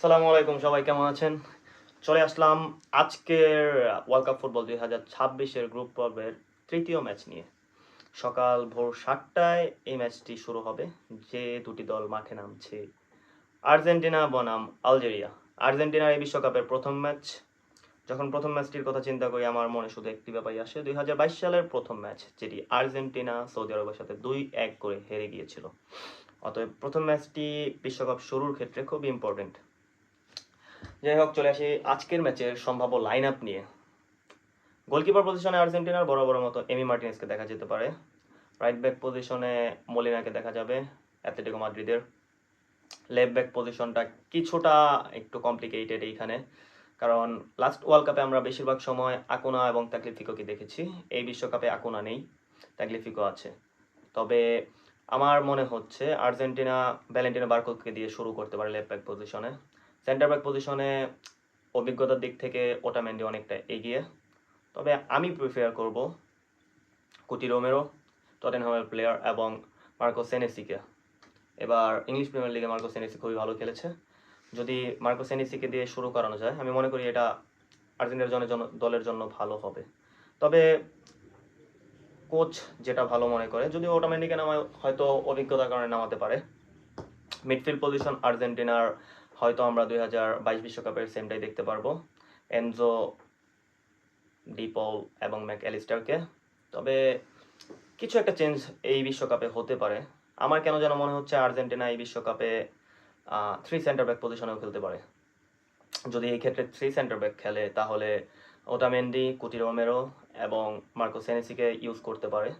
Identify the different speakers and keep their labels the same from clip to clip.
Speaker 1: আসসালামু আলাইকুম, সবাই কেমন আছেন? চলে আসলাম আজকের ওয়ার্ল্ড কাপ ফুটবল 2026-এর গ্রুপ পর্বের তৃতীয় ম্যাচ নিয়ে। সকাল ভোর 7টায় এই ম্যাচটি শুরু হবে। যে দুটি দল মাঠে নামছে, আর্জেন্টিনা বনাম আলজেরিয়া। আর্জেন্টিনার এই বিশ্বকাপের প্রথম ম্যাচ। যখন প্রথম ম্যাচটির কথা চিন্তা করি, আমার মনে শুধু একটি ব্যাপারই আসে, 2022 সালের প্রথম ম্যাচ, যেটি আর্জেন্টিনা সৌদি আরবের সাথে 2-1 করে হেরে গিয়েছিল। অতএব প্রথম ম্যাচটি বিশ্বকাপ শুরুর ক্ষেত্রে খুব ইম্পর্টেন্ট। যাই হোক, চলে আসি আজকের ম্যাচের সম্ভাব্য লাইন আপ নিয়ে। গোলকিপার পজিশনে আর্জেন্টিনার বড় মতো এমি মার্টিনেজকে দেখা যেতে পারে। রাইট ব্যাক পজিশনে মলিনাকে দেখা যাবে অ্যাথলেটিকো মাদ্রিদের। লেফট ব্যাক পজিশনটা কিছুটা একটু কমপ্লিকেটেড এইখানে, কারণ লাস্ট ওয়ার্ল্ড কাপে আমরা বেশিরভাগ সময় আকুনা এবং তাগলিফিকোকে দেখেছি। এই বিশ্বকাপে আকুনা নেই, তাগলিফিকো আছে। তবে আমার মনে হচ্ছে আর্জেন্টিনা ভ্যালেন্টিনো বার্কোকে দিয়ে শুরু করতে পারে লেফট ব্যাক পজিশনে। সেন্টার ব্যাক পজিশনে অভিজ্ঞতার দিক থেকে ওটামেন্ডি অনেকটা এগিয়ে। তবে আমি প্রিফার করব কুতি রোমেরো, টটেনহামের প্লেয়ার, এবং মার্কো সেনেসিকে। এবার ইংলিশ প্রিমিয়ার লিগে মার্কো সেনেসি খুবই ভালো খেলেছে। যদি মার্কো সেনেসিকে দিয়ে শুরু করানো যায়, আমি মনে করি এটা আর্জেন্টিনার দলের জন্য ভালো হবে। তবে কোচ যেটা ভালো মনে করে, যদিও ওটামেন্ডিকে নামায় হয়তো অভিজ্ঞতার কারণে নামাতে পারে। মিডফিল্ড পজিশন আর্জেন্টিনার হয়তো আমরা 2022 বিশ্বকাপের সেমটাই দেখতে পারবো, এনজো, ডিপল এবং ম্যাক অ্যালিস্টারকে। তবে কিছু একটা চেঞ্জ এই বিশ্বকাপে হতে পারে। আমার কেন যেন মনে হচ্ছে আর্জেন্টিনা এই বিশ্বকাপে 3 সেন্টার ব্যাক পজিশনেও খেলতে পারে। যদি এই ক্ষেত্রে 3 সেন্টার ব্যাক খেলে, তাহলে ওটামেন্ডি, কুতি রোমেরো এবং মার্কো সেনেসিকে ইউজ করতে পারে।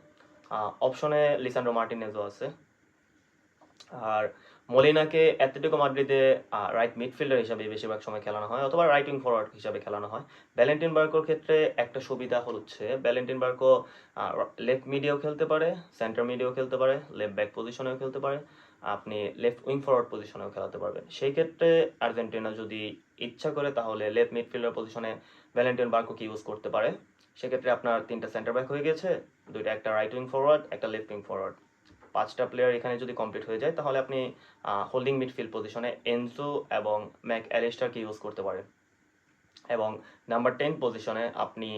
Speaker 1: অপশনে লিসান্ড্রো মার্টিনেজও আছে। আর মলিনাকে অ্যাথলেটিকো মাদ্রিদে রাইট মিডফিল্ডার হিসাবে বেশিরভাগ সময় খেলানো হয়, অথবা রাইট উইং ফরওয়ার্ড হিসাবে খেলানো হয়। ভ্যালেন্টিন বার্কোর ক্ষেত্রে একটা সুবিধা হচ্ছে, ভ্যালেন্টিন বার্কো লেফট মিডিয়াও খেলতে পারে, সেন্টার মিডিয়াও খেলতে পারে, লেফট ব্যাক পজিশনেও খেলতে পারে, আপনি লেফট উইং ফরওয়ার্ড পজিশনেও খেলাতে পারবেন। সেই ক্ষেত্রে আর্জেন্টিনা যদি ইচ্ছা করে, তাহলে লেফট মিডফিল্ডার পজিশনে ভ্যালেন্টিন বার্কোকে ইউজ করতে পারে। সেক্ষেত্রে আপনার 3টা সেন্টার ব্যাক হয়ে গেছে, একটা রাইট উইং ফরওয়ার্ড, একটা লেফট উইং ফরওয়ার্ড। 5টা প্লেয়ার এখানে যদি কমপ্লিট হয়ে যায়, তাহলে আপনি হোল্ডিং মিডফিল্ড পজিশনে এনজো এবং ম্যাক অ্যালিস্টারকে ইউজ করতে পারেন। এবং নাম্বার 10 পজিশনে আপনি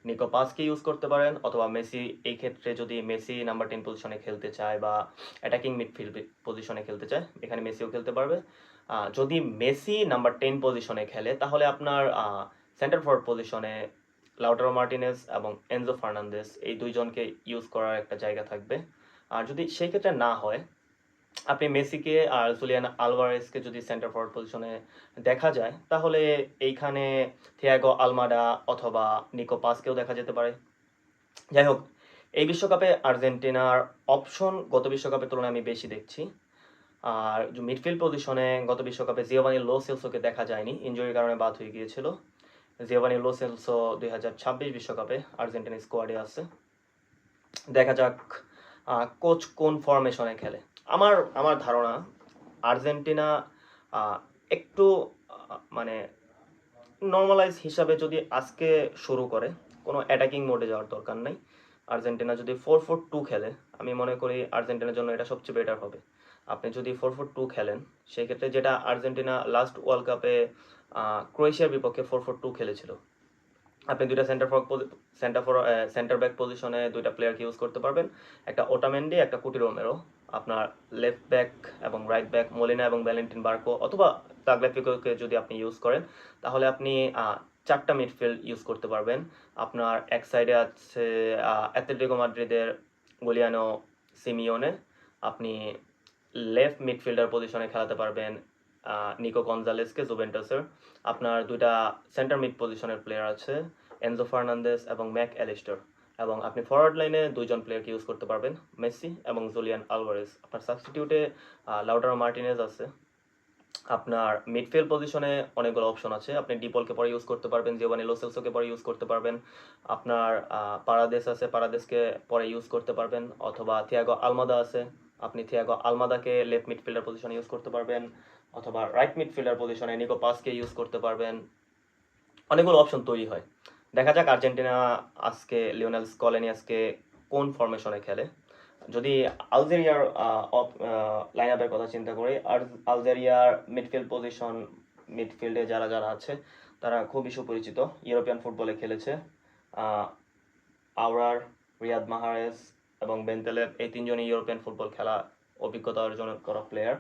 Speaker 1: নিকো পাসকে ইউজ করতে পারেন, অথবা মেসি, এই ক্ষেত্রে যদি মেসি নাম্বার 10 পজিশনে খেলতে চায় বা অ্যাটাকিং মিডফিল্ড পজিশনে খেলতে চায়, এখানে মেসিও খেলতে পারবে। যদি মেসি নাম্বার 10 পজিশনে খেলে, তাহলে আপনার সেন্টার ফরওয়ার্ড পজিশনে লাউটারো মার্টিনেজ এবং এনজো ফার্নান্দেস, এই দুইজনকে ইউজ করার একটা জায়গা থাকবে। আর যদি সেই ক্ষেত্রে না হয়, আপনি মেসিকে আর জুলিয়ান আলভারেজকে যদি সেন্টার ফরওয়ার্ড পজিশনে দেখা যায়, তাহলে এইখানে থিয়াগো আলমাডা অথবা নিকো পাসকেও দেখা যেতে পারে। যাই হোক, এই বিশ্বকাপে আর্জেন্টিনার অপশন গত বিশ্বকাপের তুলনায় আমি বেশি দেখছি। আর মিডফিল্ড পজিশনে গত বিশ্বকাপে জিওভানি লো সেলসোকে দেখা যায়নি, ইনজুরির কারণে বাদ হয়ে গিয়েছিল। জিওভানি লো সেলসো 2026 বিশ্বকাপে আর্জেন্টিনা স্কোয়াডে আছে। দেখা যাক কোচ কোন ফরমেশনে খেলে। আমার আমার ধারণা আর্জেন্টিনা একটু মানে নর্মালাইজ হিসাবে যদি আজকে শুরু করে, কোনো অ্যাটাকিং মোডে যাওয়ার দরকার নেই। আর্জেন্টিনা যদি 4-4-2 খেলে, আমি মনে করি আর্জেন্টিনার জন্য এটা সবচেয়ে বেটার হবে। আপনি যদি 4-4-2 খেলেন, সেই ক্ষেত্রে যেটা আর্জেন্টিনা লাস্ট ওয়ার্ল্ড কাপে ক্রোয়েশিয়ার বিপক্ষে 4-4-2 খেলেছিল, আপনি দুইটা সেন্টার ব্যাক পজিশনে দুইটা প্লেয়ারকে ইউজ করতে পারবেন, একটা ওটামেন্ডি, একটা কুটি রোমেরো। আপনার লেফট ব্যাক এবং রাইট ব্যাক মলিনা এবং ভ্যালেন্টিন বার্কো, অথবা তাগলিফিকোকে যদি আপনি ইউজ করেন, তাহলে আপনি 4টা মিডফিল্ড ইউজ করতে পারবেন। আপনার এক সাইডে আছে অ্যাথলেটিকো মাদ্রিদের গুলিয়ানো সিমিওনে, আপনি লেফট মিডফিল্ডার পজিশনে খেলাতে পারবেন নিকো গনজালেসকে, জুভেন্টাসের। আপনার দুইটা সেন্টার মিড পজিশনের প্লেয়ার আছে, এনজো ফার্নান্দেস এবং ম্যাক অ্যালিস্টার। এবং আপনি ফরওয়ার্ড লাইনে দুইজন প্লেয়ারকে ইউজ করতে পারবেন, মেসি এবং জুলিয়ান আলভারেজ। আপনার সাবস্টিটিউটে লাউটারো মার্টিনেজ আছে। আপনার মিডফিল্ড পজিশনে অনেকগুলো অপশন আছে, আপনি ডিপলকে পরে ইউজ করতে পারবেন, জিওভানি লো সেলসোকে পরে ইউজ করতে পারবেন। আপনার পারাদেস আছে, পারাদেসকে পরে ইউজ করতে পারবেন, অথবা থিয়াগো আলমাদা আছে, আপনি থিয়াগো আলমাদাকে লেফট মিডফিল্ডার পজিশনে ইউজ করতে পারবেন, অথবা রাইট মিডফিল্ডার পজিশনে নিকো পাসকে ইউজ করতে পারবেন। অনেকগুলো অপশন তৈরি হয়। দেখা যাক আর্জেন্টিনা আজকে লিওনেল স্কলেনি আজকে কোন ফরমেশনে খেলে। যদি আলজেরিয়ার লাইন আপের কথা চিন্তা করি, আলজেরিয়ার মিডফিল্ড পজিশন মিডফিল্ডে যারা যারা আছে তারা খুবই সুপরিচিত, ইউরোপিয়ান ফুটবলে খেলেছে। আওরার, রিয়াদ মাহরেজ এবং বেন্তেলেভ এই তিনজনই ইউরোপিয়ান ফুটবল খেলা অভিজ্ঞতা অর্জন করা প্লেয়ার।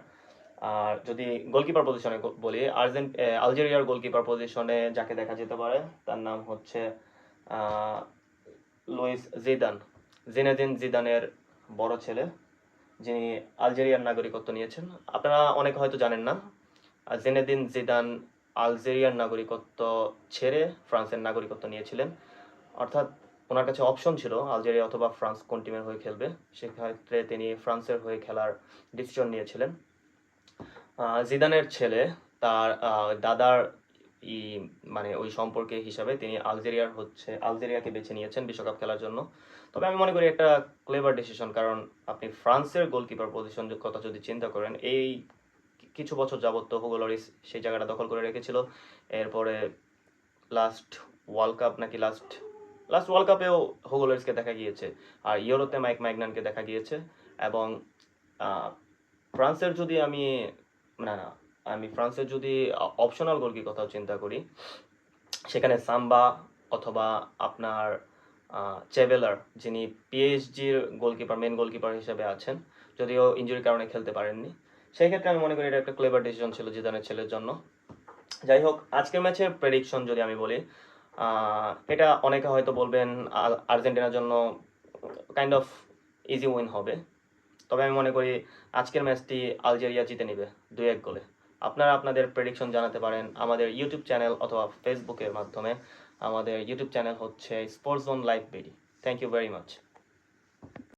Speaker 1: আর যদি গোলকিপার পজিশনে বলি, আলজেরিয়ার গোলকিপার পজিশনে যাকে দেখা যেতে পারে তার নাম হচ্ছে লুইস জিদান, জিনেদিন জিদানের বড় ছেলে, যিনি আলজেরিয়ার নাগরিকত্ব নিয়েছেন। আপনারা অনেকে হয়তো জানেন না, জিনেদিন জিদান আলজেরিয়ার নাগরিকত্ব ছেড়ে ফ্রান্সের নাগরিকত্ব নিয়েছিলেন। অর্থাৎ ওনার কাছে অপশন ছিল আলজেরিয়া অথবা ফ্রান্স কোন টিমের হয়ে খেলবে, সেক্ষেত্রে তিনি ফ্রান্সের হয়ে খেলার ডিসিশন নিয়েছিলেন। জিদানের ছেলে তার দাদার মানে ওই সম্পর্কে হিসাবে তিনি আলজেরিয়াকে বেছে নিয়েছেন বিশ্বকাপ খেলার জন্য। তবে আমি মনে করি একটা ক্লেভার ডিসিশন, কারণ আপনি ফ্রান্সের গোলকিপার পজিশন কথা যদি চিন্তা করেন, এই কিছু বছর যাবত তো হুগো লরিস সেই জায়গাটা দখল করে রেখেছিল। এরপরে লাস্ট ওয়ার্ল্ড কাপ নাকি লাস্ট ওয়ার্ল্ড কাপেও হুগো লরিসকে দেখা গিয়েছে, আর ইউরোতে মাইক ম্যাগনানকে দেখা গিয়েছে। এবং ফ্রান্সের যদি আমি ফ্রান্সের যদি অপশনাল গোলকির কথাও চিন্তা করি, সেখানে সাম্বা অথবা আপনার চেবেলার, যিনি পিএসজির মেন গোলকিপার হিসেবে আছেন, যদিও ইনজুরির কারণে খেলতে পারেননি, সেই ক্ষেত্রে আমি মনে করি এটা একটা ক্লেভার ডিসিশন ছিল জিদানের ছেলের জন্য। যাই হোক, আজকের ম্যাচের প্রেডিকশন যদি আমি বলি, এটা অনেকে হয়তো বলবেন আর্জেন্টিনার জন্য কাইন্ড অফ ইজি উইন হবে। তবে আমি মনে করি আজকের ম্যাচটি আলজেরিয়া জিতে নেবে 2-1 গোলে। আপনারা আপনাদের প্রেডিকশন জানাতে পারেন আমাদের ইউটিউব চ্যানেল অথবা ফেসবুকের মাধ্যমে। আমাদের ইউটিউব চ্যানেল হচ্ছে sports zone live BD. Thank you very much.